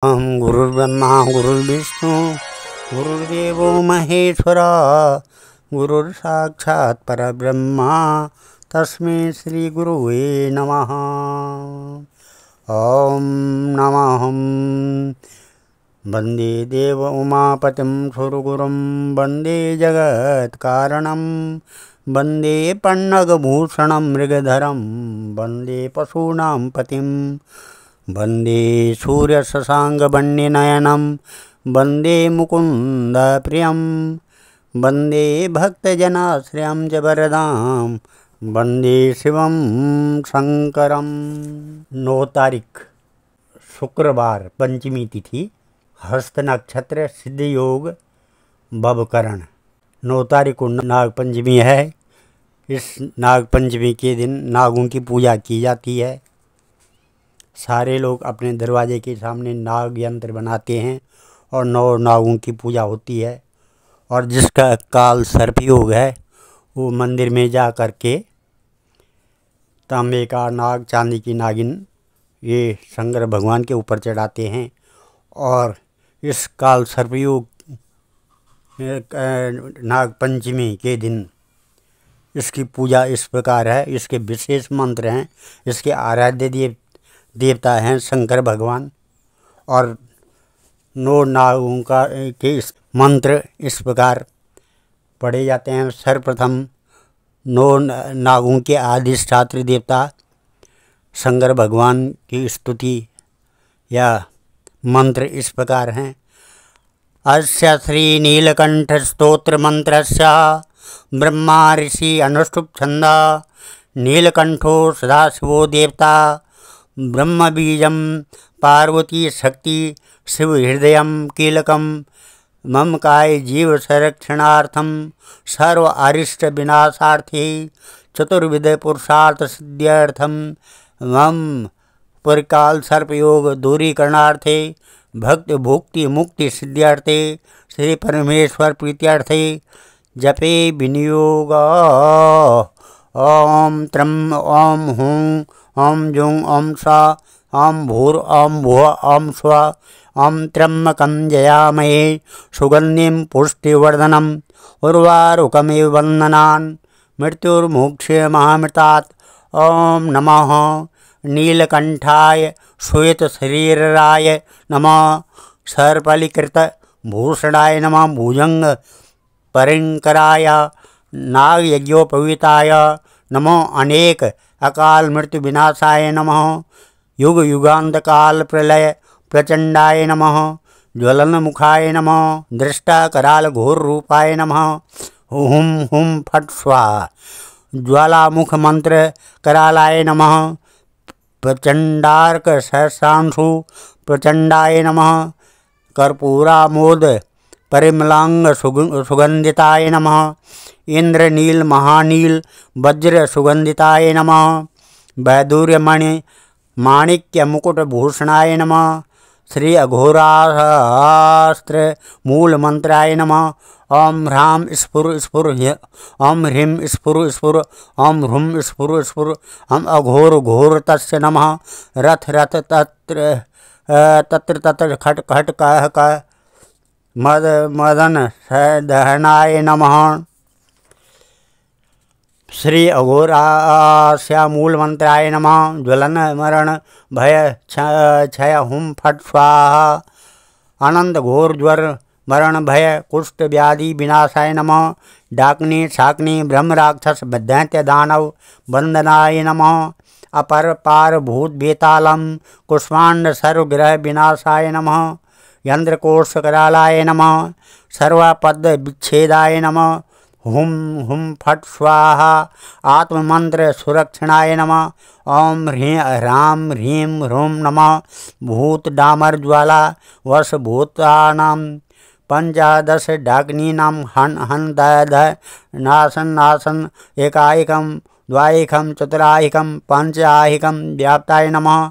अहं गुरुर्ब्रह्मा गुरुर्विष्णु गुरुर्देवो महेश्वरा गुरुर्साक्षात् परब्रह्मा तस्मै श्री गुरुवे नमः। ओम नमः वंदे देव उमापतिं सुरगुरुं वंदे जगत्कारणं वंदे पन्नगभूषणं मृगधरं वंदे पशूनां पतिं वंदे सूर्य शशांक वन्यनयनं वंदे मुकुंद प्रियं वंदे भक्तजनाश्रयं च वरदां वंदे शिवं शंकरं। 9 तारीख शुक्रवार पंचमी तिथि हस्त नक्षत्र सिद्ध योग भवकरण। 9 तारीख को नाग पंचमी है। इस नाग पंचमी के दिन नागों की पूजा की जाती है। सारे लोग अपने दरवाजे के सामने नाग यंत्र बनाते हैं और 9 नागों की पूजा होती है। और जिसका काल सर्प योग है वो मंदिर में जा कर के तांबे का नाग, चांदी की नागिन ये शंकर भगवान के ऊपर चढ़ाते हैं। और इस काल सर्प योग नाग पंचमी के दिन इसकी पूजा इस प्रकार है। इसके विशेष मंत्र हैं। इसके आराध्य देवता हैं शंकर भगवान। और 9 नागों के मंत्र इस प्रकार पढ़े जाते हैं। सर्वप्रथम 9 नागों के अधिष्ठात्री देवता शंकर भगवान की स्तुति या मंत्र इस प्रकार हैं। अस्य श्री नीलकंठ स्तोत्र मंत्रस्य ब्रह्मा ऋषि अनुष्टुप छंदा नीलकंठो सदाशिवो देवता ब्रह्म बीजम पार्वती शक्ति शिव हृदय कीलकम मम काय जीव संरक्षणार्थम सर्व अरिष्ट विनाशार्थी चतुर्विध पुरुषार्थ सिद्ध्यर्थम मम परिकाल सर्पयोग दूरीकरणार्थे भक्त भुक्ति मुक्ति सिद्ध्यर्थे श्री परमेश्वर प्रीत्यर्थे जपे विनियोग ओम त्रम ओम हूं ओम जुं ओम सा ओम भूर ओम भुव ओम स्व ओम त्र्यम्बकं जयामहे सुगंधिं पुष्टिवर्धनम् उर्वारुकमिव वन्दनान् मृत्युर्मोक्षे महामृतात्। ओम नमः नीलकंठाय श्वेत शरीराय नमः सर्पलिकृत भूषणाय नमः भुजंग परिंकराय नागयज्ञोपवीताय नमो अनेक अकाल मृत्यु विनाशाय नमः युग युगांत काल प्रलय प्रचंडाय नमः ज्वलन मुखाय नमः दृष्टा कराल घोर रूपाय नमः हुम हुम फट स्वाहा ज्वालामुख मंत्र करालाय नमः प्रचंडार्क सहस्रांशु प्रचंडाय नमः कर्पूरामोद परिमलांग सुगंधिताय नमः इंद्रनील महानील वज्र सुगंधिताय नमः वैदूर्यमणि माणिक्य मुकुट भूषणाय नमः श्री अघोरास्त्र मूल मंत्राय नमः ओम ह्राम स्फुर स्फुर ओम ह्रीम स्फुर स्फुर ओम ह्रूम स्फुर स्फुर हम अघोर घोर तस्य नमः रथ रथ तत्र तत्र तत्र खट खट कह कह मद मदन दहनाय नमः श्री अघोरास्यामूल मंत्राय नमः ज्वलन मरण भय क्षय हुम फट स्वाहा अनंत घोर ज्वर मरण भय कुष्ठ व्याधि विनाशाय नमः डाकनी शाकनी ब्रह्म राक्षस दैत्य दानव वंदनाय नमः अपर पार भूत बेतालम कुष्मांड सर्वग्रह विनाशाय नमः यंत्रकोश करालाय नमः सर्वपद विच्छेदाय नमः हुम हुम फट स्वाहा आत्ममंत्र सुरक्षणाय नमः ओम ह्राम ह्रीम ह्रूम नमः भूत डामर ज्वाला वश भूतानां पंचादश डाग्नीनां हन हन दय दय नासन नासन एकायकं द्वायकं चतुरायकं पंचायकं व्याप्ताय नमः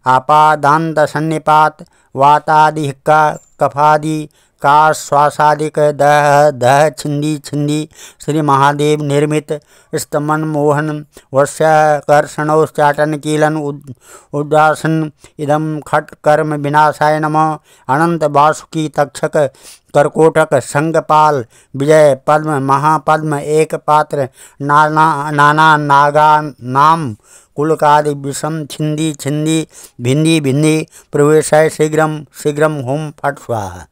आपादांत सन्निपात वातादिका कफादि का श्वासादिक दह दह छिंदी छिंदी श्री महादेव निर्मित स्तमन मोहन वश्यकर्षणोच्चाटन कीलन उदासन इदम खट कर्म विनाशाय नमः। अनंत वासुकी तक्षक करकोटक संगपाल विजय पद्म महापद्म एक पात्र नाना नाना नागा नाम कुलकादि विषम छिंदी छिंदी भिंदी भिंदी प्रवेशाय शीघ्रम शीघ्रम हुम फट स्वाहा।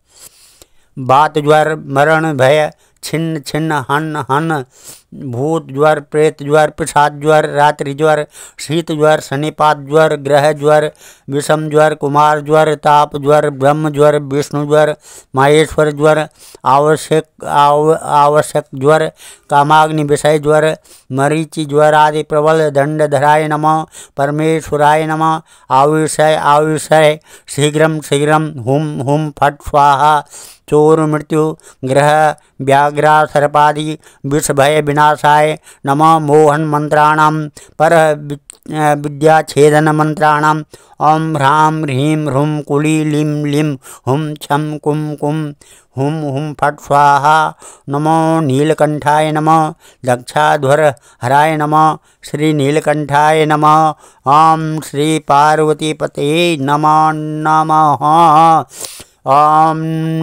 बात ज्वर मरण भय छिन्न छिन्न हन हन भूत ज्वर प्रेत ज्वर पिशाच ज्वर रात्रि ज्वर शीत ज्वर शनिपात ज्वर ग्रह ज्वर विषम ज्वर कुमार ज्वर ताप ज्वर ब्रह्म ज्वर विष्णु ज्वर माहेश्वर ज्वर आवश्यक ज्वर कामाग्नि विषय ज्वर मरीचि ज्वर आदि प्रबल दंडधराय नमः। परमेश्वराय नमः। आविषय आविषय शीघ्रम शीघ्रम हुम हुम फट स्वाहा। चोर मृत्यु ग्रह व्याघ्रा सर्पादि विष भय विनाशाय नमः। मोहन मंत्राणाम पर विद्याछेदन मंत्राणाम ओम ह्रां ह्रीं ह्रूं कुली लीं लीं हुम छम कुम कुम हुम हुम फट स्वाहा। नमो नीलकंठाय नमः। दक्षाध्वर हराय नमः। श्री नीलकंठाय नमः। ओम श्री पार्वतीपते नमः नमः। ओम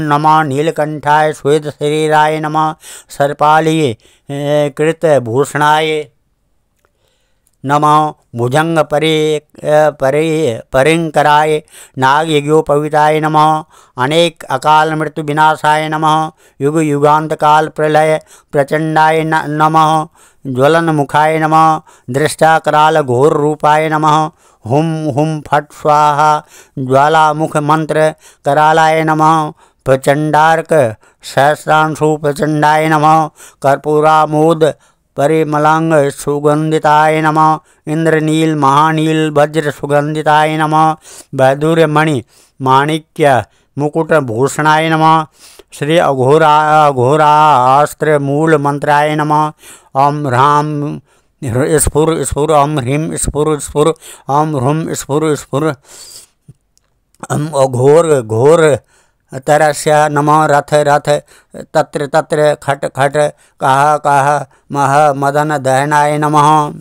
नमः नीलकंठाय श्वेत शरीराय नमः। सर्पाली कृत भूषणाय नमः। भुजंग परिंकराय नाग यज्ञोपवीताय नमः। अनेक अकाल मृत्यु विनाशाय नमः। युग युगांत काल प्रलय प्रचंडाय नमः। ज्वलन मुखाय नमः। दृष्टा कराल घोर रूपाय नमः। हुम हुम फट स्वाहा। ज्वालामुख मंत्र करालाय नमः। प्रचंडार्क सहस्रांशु प्रचंडाय नमः। कर्पूरामोद परिमलांग सुगंधिताय नमः। इंद्रनील महानील वज्र सुगंधिताय नमः। वैदुर्य मणि माणिक्य मुकुट भूषणाय नमः। श्री अघोरास्त्र मूल मंत्राय नमः। ओम ह्रां स्फुर स्फुर ओम ह्रीं स्फुर स्फुर ओम ह्रूं स्फुर स्फुर घोर घोर तरस्य नमः। रथ रथ तत्र तत्र खट खट कह कह मह मदन दहनाय नमः।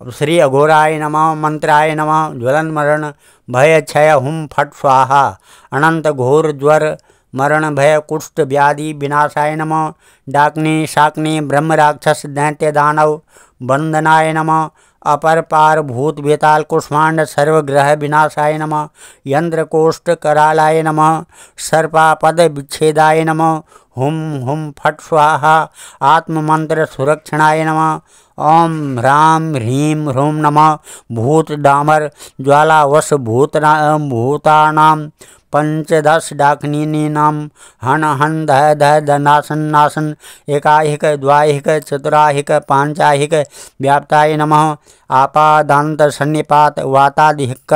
श्री अघोराय नमः। मंत्राय नमः। ज्वलन मरण भय क्षय हुम फट स्वाहा। अनंत घोर ज्वर मरण भय कुष्ठ व्याधि विनाशाय नमः। डाकनी शाकनी ब्रह्म राक्षस दैत्य दानव बंदनाय नमः। अपर पार भूत बेताल कुष्मांड सर्वग्रह विनाशाय नमः। यंत्र कोष्ठ करालाय नमः। सर्पापद विच्छेदाय नमः। हुम हुम फट स्वाहा। आत्म मंत्र सुरक्षणाय नमः। ओम ह्रां ह्रीं ह्रूं नमः। भूत डामर ज्वालावश भूतानां पंचदश डाकिनीनां हन हन दह दह दनासन नासन एकाहिक द्वाहिक चतुराहिक पांचाहिक व्याप्ताय नमः। आपादांत सन्निपात वातादिक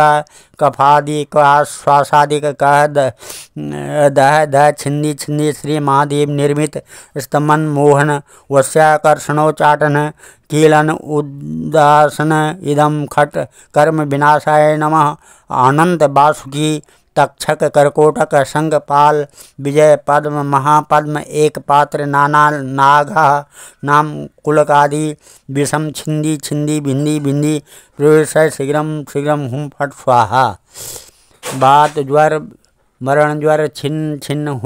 कफादिक श्वासादिक कह दह दह छिंदी छिंदी श्री महादेव निर्मित स्तमन मोहन वश्याकर्षणोच्चाटन कीलन उदासन इदम खट कर्म विनाशाय नमः। अनंत वासुकी तक्षक करकोटक संगपाल विजय पद्म महापद्म एक पात्र नाना नागा नाम कुलकादि विषम छिंदी छिंदी भिंदी भिंदी प्रवेश शीघ्रम शीघ्रम हुम फट स्वाहा। बात ज्वर मरण ज्वर छिन्न छिन्न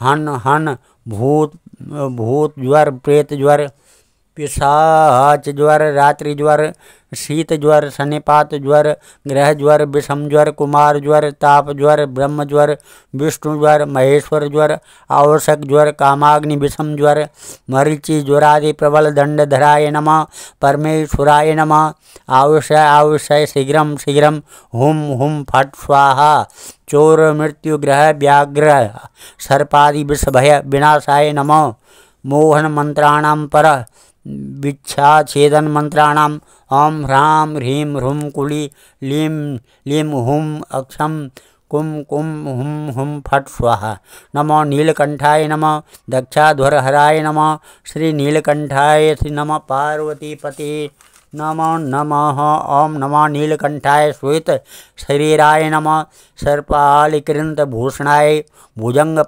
हन हन भूत भूत ज्वर प्रेत ज्वर पिशाच ज्वर रात्रि ज्वर शीत ज्वर शनिपात ज्वर ग्रह ज्वर विषम ज्वर कुमार ज्वर ताप ज्वर ब्रह्म ज्वर विष्णु ज्वर महेश्वर ज्वर आवश्यक ज्वर कामाग्नि विषम ज्वर मरीचि ज्वरादि प्रबल दंडधराय नमः। परमेश्वराय नमः। आवश्य आवश्य शीघ्रम शीघ्रम हुम हुम फट स्वाहा। चोर मृत्यु ग्रह व्याघ्र सर्पादि विष भय विनाशाय नमः। मोहन मंत्राणाम पर विच्छाछेदन मंत्राणाम ओम ह्रां ह्रीं ह्रूं कुली लीं लीं हुम अक्षम कुम कुम हुम हुम फट स्वाहा। नमो नीलकंठाय नमः। दक्षाध्वर हराय नमः। श्री नीलकंठाय श्री नमः। पार्वतीपते नमो नमः। ओम नमो नीलकंठाय श्वेत शरीराय नमः। सर्पालिकृतभूषणाय भुजंग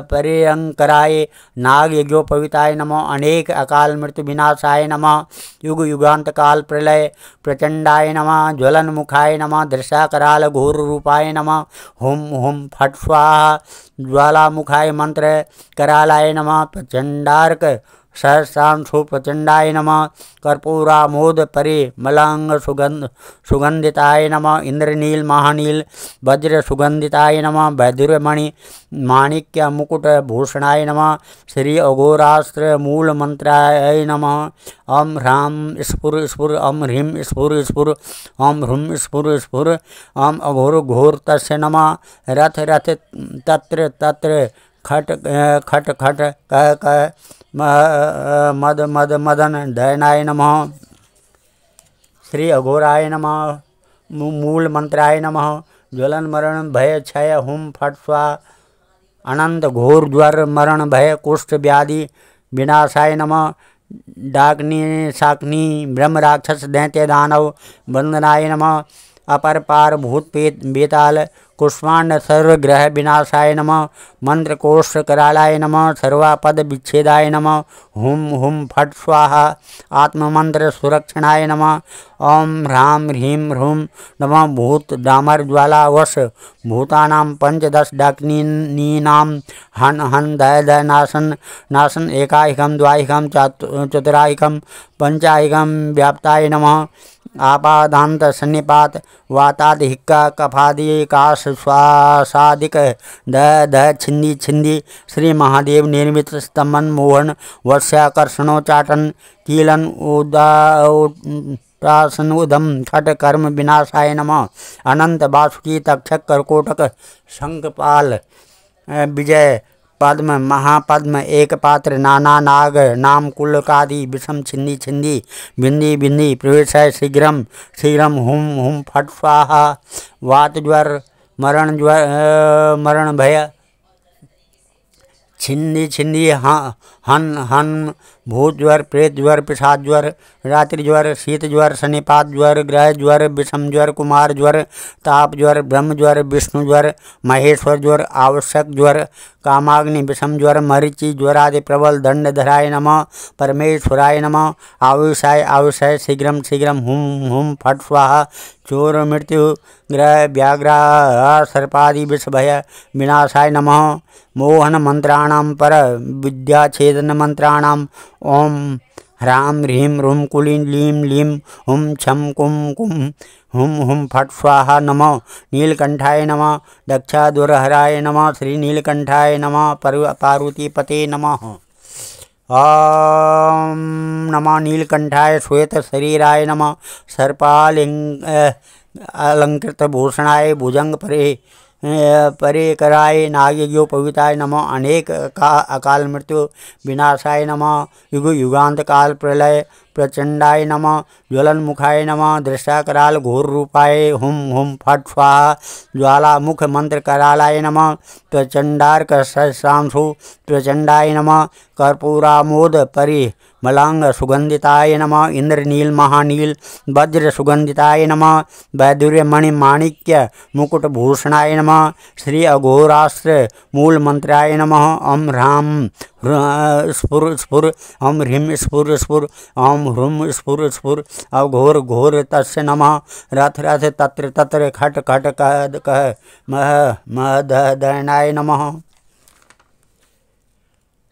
परियंकराय नागयज्ञोपवीताय नमो। अनेक अकाल मृत्यु विनाशाय नमः। युग युगांत काल प्रलय प्रचंडाय नमः। ज्वलनमुखाय नमः। दृशाकराल घोर रूपाय नमः। हुम हुम फट स्वाहा। ज्वालामुखाय मंत्र करालाय नमः। प्रचंडार्क सहस्रांशु प्रचंडाय नमः। कर्पूरामोद परिमलांग सुगंधिताय नमः। इंद्रनील महानील वज्र सुगंधिताय नमः। वैदुर्यमणि माणिक्य मुकुट भूषणाय नमः। श्री अघोरास्त्र मूल मंत्राय नमः। ओम ह्रां स्फुर स्फुर ओम ह्रीं स्फुर स्फुर ओम ह्रूं स्फुर स्फुर ओम अघोर घोर तस्य नमः। रथ रथ तत्र तत्र खट खट खट कह कह मद मद मदन दयनाय नमः। श्री अघोराय नमः। मूल मंत्राय नमः। ज्वलन मरण भय क्षय हुम फट स्वा। अनंत घोर ज्वर मरण भय कुष्ठ व्याधि विनाशाय नमः। डाग्नि शाक्नि ब्रह्म राक्षस दैत्य दानव वंदनाय नमः। अपर पार भूत पेत बेताल कुष्मांड सर्वग्रह विनाशाय नमः। मंत्र कोष्ठ करालाय नमः। सर्वापद विच्छेदाय नमः। हुम हुम फट स्वाहा। आत्ममंत्र सुरक्षणाय नमः। ओम ह्रां ह्रीं ह्रूं नमः। भूत डामर ज्वाला वश भूतानां पंचदश डाकिनीनां हन हन दय दय नाशन नाशन। एकाहिकं द्वाहिकं चतुराहिकं पंचाहिकं व्याप्ताय नमः। आपादांत सन्निपात वातादिहिक्का कफादि काश श्वासादिक द द छिंदी छिंदी। श्री महादेव निर्मित स्तंभन मोहन वश्याकर्षणोच्चाटन कीलन उदासन उदम खट कर्म विनाशाय नमः। अनंत वासुकी तक्षक कर्कोटक शंखपाल विजय पद्म महापद्म एक पात्र नाना नाग नाम कुलकादि विषम छिंदी छिंदी बिंदी बिंदी प्रवेश शीघ्रम शीघ्रम हुम हुम फट स्वाहा। वात ज्वर मरण भय छिंदी छिंदी हन हन भूत ज्वर प्रेत ज्वर पिशाच ज्वर रात्रि ज्वर शीत ज्वर शनिपात ज्वर ग्रह ज्वर विषम ज्वर कुमार ज्वर ताप ज्वर ब्रह्म ज्वर विष्णु ज्वर महेश्वर ज्वर आवश्यक ज्वर कामाग्नि विषम ज्वर मरीचि ज्वरादि प्रबल दंडधराय नमः। परमेश्वराय नमः। आवेशाय आवेशाय शीघ्रम शीघ्रम हुम हुम फट स्वाहा। चोर मृत्यु ग्रह व्याघ्रा सर्पादि विष भय विनाशाय नमः। मोहन मंत्राणां पर विद्याछेदन मंत्राणां ओम ह्रां ह्रीं ह्रूं कुलीं लीं लीं हुम छम कुम कुम हुम हुम फट स्वाहा। नमः नीलकंठाय नमः। दक्षादुरहराय नमः। श्री नीलकंठाय नमः। पार्वतीपते नमः। ओम नमः नीलकंठाय श्वेत शरीराय नमः। सर्पालिंग अलंकृत भूषणाय भुजंग परिकराय नागयज्ञोपवीताय नमः। अनेक अकाल मृत्यु विनाशाय नमः। युग युगांत काल प्रलय प्रचंडाय नमः। ज्वलनमुखाय नमः। दृष्टाकराल घोर रूपाय हुम हुम फट स्वाहा। ज्वालामुख मंत्र करालाय नमः। प्रचंडार्क सहस्रांशु प्रचंडाय नमः। कर्पूरामोद परिमलांग सुगंधिताय नमः। इंद्रनील महानील वज्र सुगंधिताय नमः। वैदुर्यमणि माणिक्य मुकुट भूषणाय नमः। श्री अघोरास्त्र मूल मंत्राय नमः। ओम ह्रां स्फुर स्फुर ओम ह्रीं स्फुर स्फुर ओम ह्रूं स्फुर स्फुर अघोर घोर तस्य नमः। रथ रथ तत्र तत्र खट खट कह कह मह मह दयनाय नमः।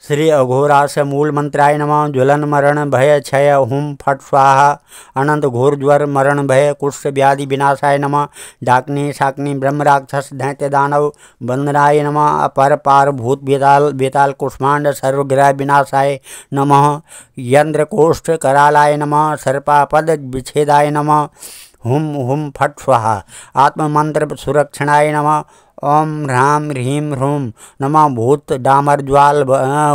श्री अघोरास मूल मंत्राय नमः। ज्वलन मरण भय क्षय हुम फट स्वाहा। अनंत घोर ज्वर मरण भय कुष्ठ व्याधि विनाशाय नमः। डाकिनी शाकिनी ब्रह्म राक्षस दैत्य दानव वंदनाय नमः। अपर पार भूत बेताल बेताल कुष्मांड सर्वग्रह विनाशाय नमः। यंत्र कोष्ठ करालाय नमः। सर्पापद विच्छेदाय नमः। हुम हुम फट स्वाहा। आत्ममंत्र सुरक्षणाय नमः। ओम ह्रां ह्रीं ह्रूं नमः। भूत डामर ज्वाल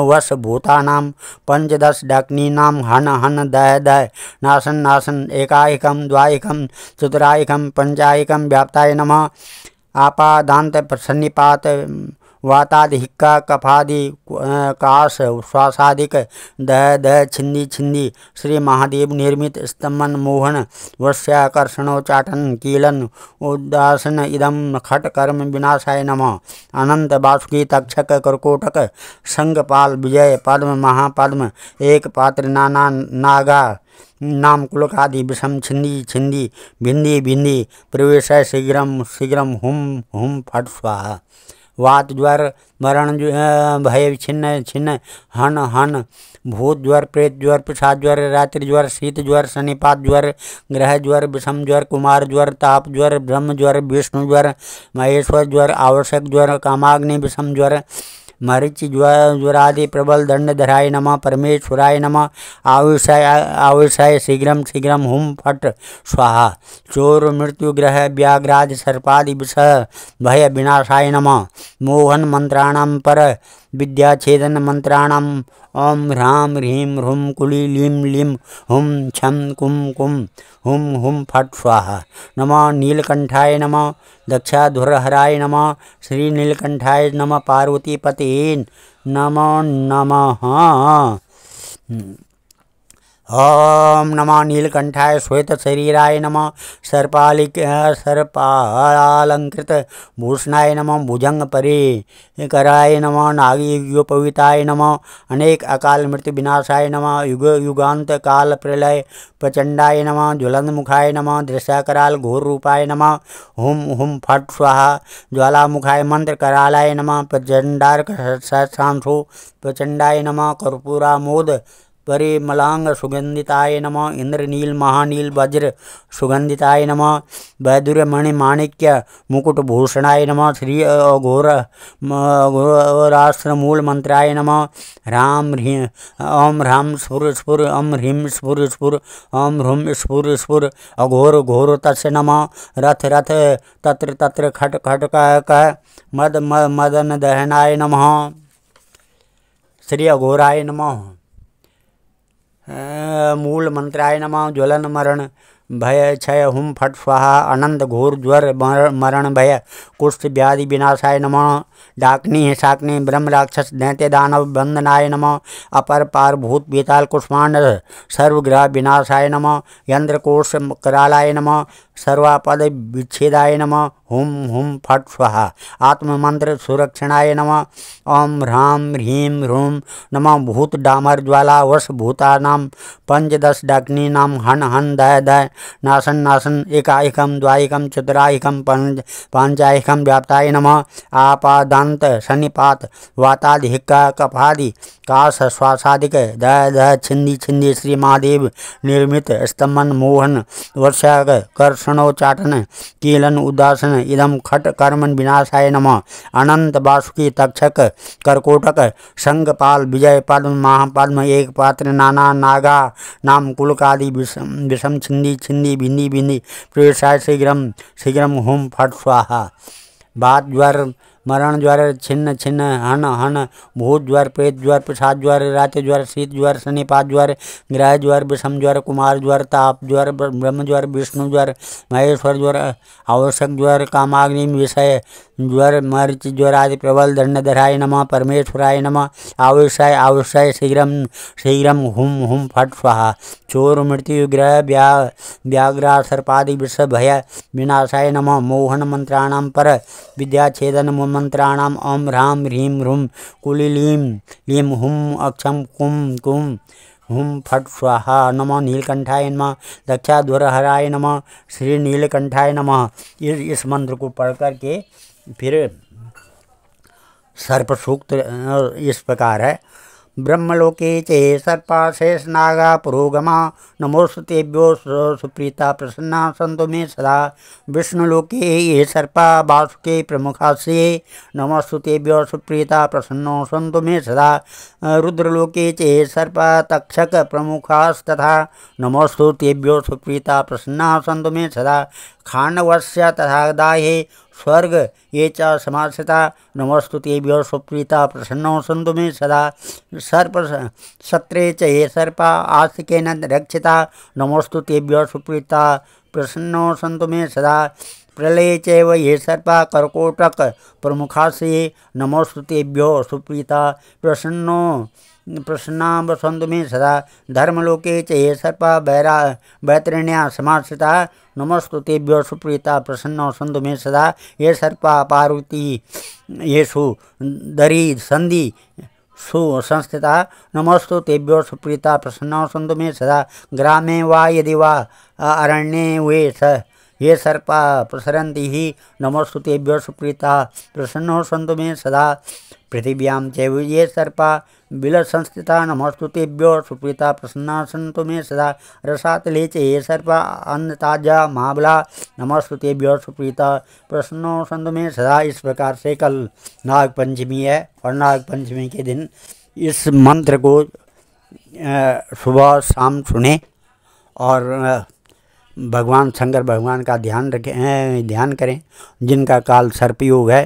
वश भूतानां पंचदश डाकिनीनां हन हन दय दय नाशन नाशन। एकाहिकं द्वाहिकं चतुराहिकं पंचाहिकं व्याप्ताय नमः। आपादांत सन्निपात वातादि हिक्का कफादि काश श्वासादिक दह दह छिंदी छिंदी श्री महादेव निर्मित स्तंभन मोहन वश्याकर्षणोच्चाटन कीलन उदासन इदम खट कर्म विनाशाय नमः। अनंत वासुकी तक्षक कर्कोटक संगपाल विजय पद्म महापद्म एक पात्र नाना नागा नाम कुलकादि विषम छिंदी छिंदी भिंदी भिंदी प्रवेश शीघ्रम शीघ्रम हुम हुम फट स्वाहा। वात ज्वर मरण भय छिन्न छिन्न हन हन भूत ज्वर प्रेत ज्वर पिशाच ज्वर रात्रि ज्वर शीत ज्वर शनिपात ज्वर ग्रह ज्वर विषम ज्वर कुमार ज्वर ताप ज्वर ब्रह्म ज्वर विष्णु ज्वर महेश्वर ज्वर आवश्यक ज्वर कामाग्नि विषम ज्वर मरीच ज्वरादि प्रबल दंडधराय नमः। परमेश्वराय नमः। आविषाय शीघ्रम शीघ्रम हुम फट स्वाहा। चोर मृत्यु ग्रह व्याघ्रादि सर्पादि विष भय विनाशाय नमः। मोहन मंत्राणाम पर विद्याछेदन मंत्राणाम ओम ह्रां ह्रीं ह्रूं कुली लीं लीं हुम छम कुम कुम हुम हुम फट स्वाहा। नमः नीलकंठाय नमः। दक्षाधुरहराय नमः। श्री नीलकंठाय नमः। पार्वतीपते नमो नमः। ओम नमः नीलकंठाय श्वेत शरीराय नमः। सर्पालंकृत भूषणाय नमः। भुजंग परिकराय नमः। नागयोपविताय नमः। अनेक अकाल मृत्यु विनाशाय नमः। युग युगांत काल प्रलय प्रचंडाय नमः। ज्वलंत मुखाय नमः। दृश्याकराल घोर रूपाय नमः। हुम हुम फट स्वाहा। ज्वालामुखाय मंत्र करालाय नमः। प्रचंडार्क सहस्रांशो प्रचंडाय नमः। कर्पूरामोद परिमलांग सुगंधिताय नमः। इंद्रनील महानील वज्र सुगंधिताय नमः। वैदुर्य मणि माणिक्य मुकुट भूषणाय नमः। श्री अघोरास्त्र मूल मंत्राय नमः। राम ह्रीं ओम ह्रां स्फुर स्फुर ओम ह्रीं स्फुर स्फुर ओम ह्रूं स्फुर स्फुर अघोर घोर तस्य नमः। रथ रथ तत्र तत्र खट खट कह मद मदन दहनाय नमः। श्री अघोराय नमः। मूल मंत्राय नमः। ज्वलन मरण भय क्षय हुम फट स्वाहा। अनंत घोर ज्वर मरण भय कुष्ठ व्याधि विनाशाय नमः। डाकनी शाकनी ब्रह्म राक्षस दैत्य दानव बंदनाय नमः। अपर पार भूत बेताल कुष्मांड सर्वग्रह विनाशाय नमः। यंत्रकोश करालाय नमः। सर्वापद विच्छेदाय नमः। हुम हुम फट स्वाहा। आत्म मंत्र सुरक्षणाय नमः। ओम ह्रां ह्रीं ह्रूं नमः। भूत डामर ज्वाला वश भूतानाम पंचदश डाकिनीनाम हन हन दय दय नासन नासन एकाहिकम द्वाहिकम चतुराहिकम पांचाहिकम व्याप्ताय नमः। आपादांत शनिपात वातादि हिक्का कफादि काश श्वासादिक दय दय छिंदी छिंदी श्री महादेव निर्मित स्तंभन मोहन वर्षाकर्षणोच्चाटन कीलन उदासन इदम खट कर्मन विनाशाय नमः। अनंत वासुकी तक्षक कर्कोटक संगपाल विजय पद्म महापद्म एक पात्र नाना नागा नाम कुलकादि विषम छिंदी छिंदी भिंदी भिंदी प्रवेशाय शीघ्रम शीघ्रम हुम फट स्वाहा। बात ज्वर मरण ज्वर छिन्न छिन्न हन हन भूत ज्वर प्रेत ज्वर पिशाच ज्वर रात्रि ज्वर शीत ज्वर शनिपात ज्वर ग्रह ज्वर विषम ज्वर कुमार ज्वर ताप ज्वर ब्रह्म ज्वर विष्णु ज्वर महेश्वर ज्वर आवश्यक ज्वर कामाग्नि विषय ज्वर मरीच ज्वरादि प्रबल दंडधराय नमः। परमेश्वराय नमः। आविषाय शीघ्रम शीघ्रम हुम हुम फट स्वाहा। चोर मृत्यु ग्रह व्याघ्रा सर्पादि विष भय विनाशाय नमः। मोहन मंत्राणाम पर विद्याछेदन मंत्राणाम ओम ह्रां ह्रीं ह्रूं कुली लीं लीं हुम अक्षम कुम कुम हुम फट स्वाहा। नमो नीलकंठाय नमः। दक्षाधुरहराय नमः। श्री नीलकंठाय नमः। इस मंत्र को पढ़ करके फिर सर्प सूक्त इस प्रकार है। ब्रह्मलोके चे सर्पा शेषनागा पुरोगमा नमोस्तुतेभ्यो सुप्रीता प्रसन्ना सन्तु मे सदा। विष्णुलोके ये सर्पा वासुके प्रमुखास्य नमोस्तुतेभ्यो सुप्रीता प्रसन्नो सन्तु मे सदा। रुद्रलोके चे सर्पा तक्षक प्रमुखास्तथा नमोस्तुतेभ्यो सुप्रीता प्रसन्ना सन्तु मे सदा। खाण्डवस्य तथा दाहे स्वर्ग ये च समाश्रिता नमोस्तुतेभ्यो सुप्रीता प्रसन्नो सन्तु मे सदा। सर्प सत्रे च ये सर्पा आस्तिकेन रक्षिता नमोस्तुतेभ्यो सुप्रीता प्रसन्नो सन्तु मे सदा। प्रलये चैव ये सर्पा कर्कोटक प्रमुखास्य नमोस्तुतेभ्यो सुप्रीता प्रसन्ना वसन्तु मे सदा धर्मलोके च ये सर्पा वैतरण्या समाश्रिता नमोस्तुतेभ्यो सुप्रीता प्रसन्ना वसन्तु मे सदा ये सर्पा पार्वती येषु दरी संधि सुसंस्थिता नमोस्तु तेभ्यो सुप्रीता प्रसन्ना वसन्तु मे सदा ग्रामे वा यदि वा अरण्ये वे ये सर्पा प्रसरन्ति हि नमोस्तु तेभ्यो सुप्रीता प्रसन्ना वसन्तु मे सदा पृथिव्यां चैव ये सर्पा बिलसंस्थिता नमोस्तु तेभ्यो सुप्रीता प्रसन्ना सन्तु मे सदा रसातले च ये सर्पा अन्नताजा महाबला नमोस्तु तेभ्यो सुप्रीता प्रसन्ना सन्तु मे सदा। इस प्रकार से कल नाग पंचमी है और नाग पंचमी के दिन इस मंत्र को सुबह शाम सुने और भगवान शंकर भगवान का ध्यान करें। जिनका काल सर्पयोग है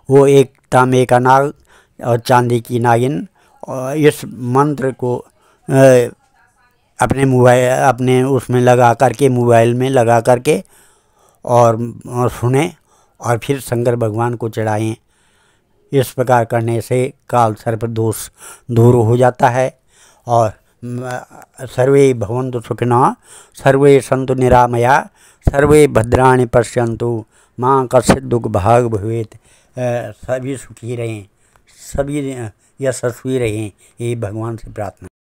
वो एक तांबे का नाग और चांदी की नागिन, और इस मंत्र को अपने उसमें लगा करके, मोबाइल में लगा करके और सुने और फिर शंकर भगवान को चढ़ाएं। इस प्रकार करने से काल सर्प दोष दूर हो जाता है। और सर्वे भवन्तु सुखिनः, सर्वे सन्तु निरामया, सर्वे भद्राणि पश्यन्तु मां कश्चित् दुःख भाग भवेत्। सभी सुखी रहें, सभी यशस्वी रहें, ये भगवान से प्रार्थना।